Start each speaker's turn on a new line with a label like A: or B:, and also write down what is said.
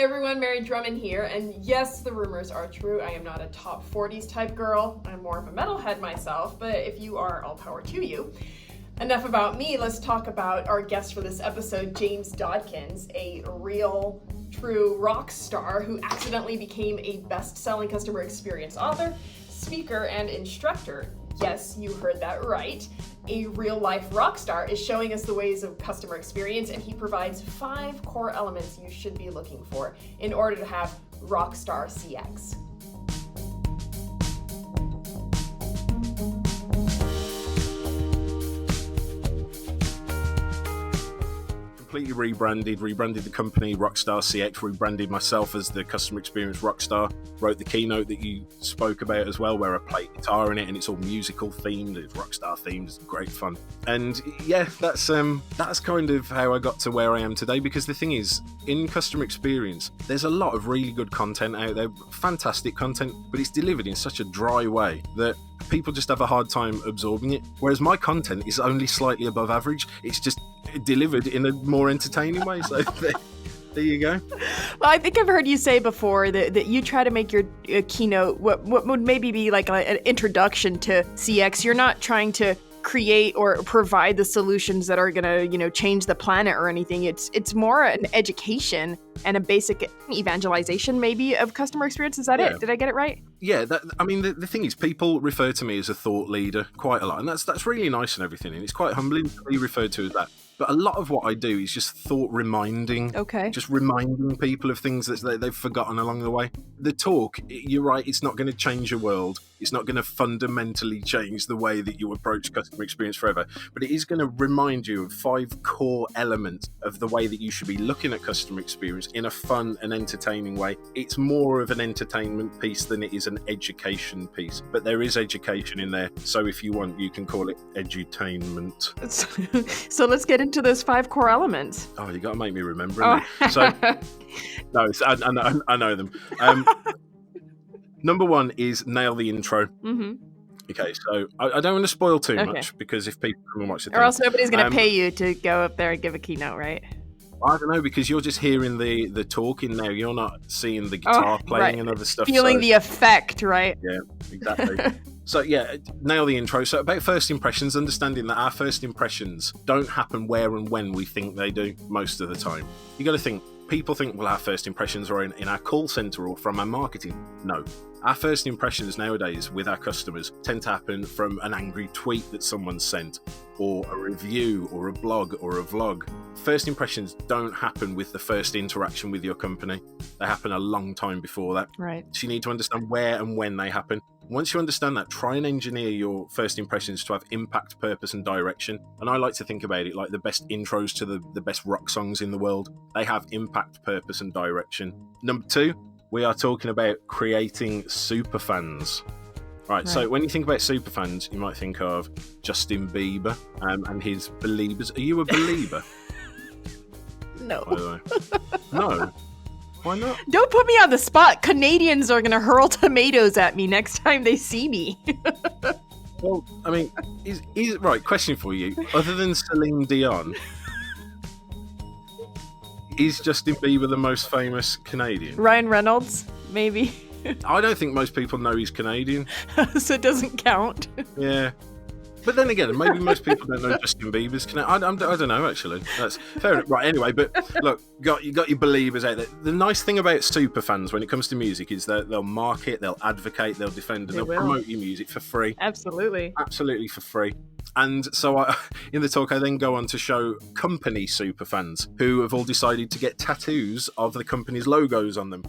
A: everyone, Mary Drumond here, and yes, the rumors are true. I am not a top 40s type girl. I'm more of a metalhead myself, but if you are, all power to you. Enough about me, let's talk about our guest for this episode, James Dodkins, a real, true rock star who accidentally became a best-selling customer experience author, speaker, and instructor. Yes, you heard that right. A real-life rock star is showing us the ways of customer experience, and he provides 5 core elements you should be looking for in order to have rockstar CX.
B: Completely rebranded the company Rockstar CX, rebranded myself as the customer experience rockstar, wrote the keynote that you spoke about as well, where I play guitar in it and it's all musical themed, it's rockstar themed, it's great fun. And yeah, that's kind of how I got to where I am today, because the thing is, in customer experience, there's a lot of really good content out there, fantastic content, but it's delivered in such a dry way that people just have a hard time absorbing it. Whereas my content is only slightly above average. It's just delivered in a more entertaining way. So there you go.
C: Well, I think I've heard you say before that you try to make your keynote what would maybe be like an introduction to CX. You're not trying to create or provide the solutions that are going to, change the planet or anything. It's more an education and a basic evangelization maybe of customer experience. Is that it? Did I get it right?
B: Yeah, the thing is, people refer to me as a thought leader quite a lot, and that's really nice and everything, and it's quite humbling to be referred to as that. But a lot of what I do is just thought reminding.
C: Okay.
B: Just reminding people of things that they've forgotten along the way. The talk, you're right, it's not going to change your world. It's not going to fundamentally change the way that you approach customer experience forever. But it is going to remind you of 5 core elements of the way that you should be looking at customer experience in a fun and entertaining way. It's more of an entertainment piece than it is an education piece. But there is education in there. So if you want, you can call it edutainment.
C: So let's get into those 5 core elements.
B: Oh, you got to make me remember them. So, no, I know them. Number 1 is nail the intro.
C: Mm-hmm.
B: Okay, so I don't want to spoil too much, because if people come and watch the thing,
C: or else nobody's going to pay you to go up there and give a keynote, right?
B: I don't know, because you're just hearing the talking now. You're not seeing the guitar playing and other stuff.
C: Feeling the effect, right?
B: Yeah, exactly. So yeah, nail the intro. So about first impressions, understanding that our first impressions don't happen where and when we think they do most of the time. You got to think, people think, well, our first impressions are in our call center or from our marketing. No. Our first impressions nowadays with our customers tend to happen from an angry tweet that someone sent, or a review, or a blog, or a vlog. First impressions don't happen with the first interaction with your company. They happen a long time before that.
C: Right.
B: So you need to understand where and when they happen. Once you understand that, try and engineer your first impressions to have impact, purpose, and direction. And I like to think about it like the best intros to the best rock songs in the world. They have impact, purpose, and direction. Number 2, we are talking about creating superfans. Right, so when you think about superfans, you might think of Justin Bieber and his Beliebers. Are you a believer?
C: No.
B: By the way. No? Why not?
C: Don't put me on the spot. Canadians are going to hurl tomatoes at me next time they see me.
B: Well, I mean, is right, question for you. Other than Celine Dion, is Justin Bieber the most famous Canadian?
C: Ryan Reynolds, maybe.
B: I don't think most people know he's Canadian.
C: So it doesn't count.
B: Yeah. But then again, maybe most people don't know Justin Bieber's Canadian. I don't know, actually. That's fair enough. Right, anyway, but look, you got your believers out there. The nice thing about super fans when it comes to music is that they'll market, they'll advocate, they'll defend, and they'll promote your music for free.
C: Absolutely.
B: Absolutely for free. And so in the talk, I then go on to show company superfans who have all decided to get tattoos of the company's logos on them.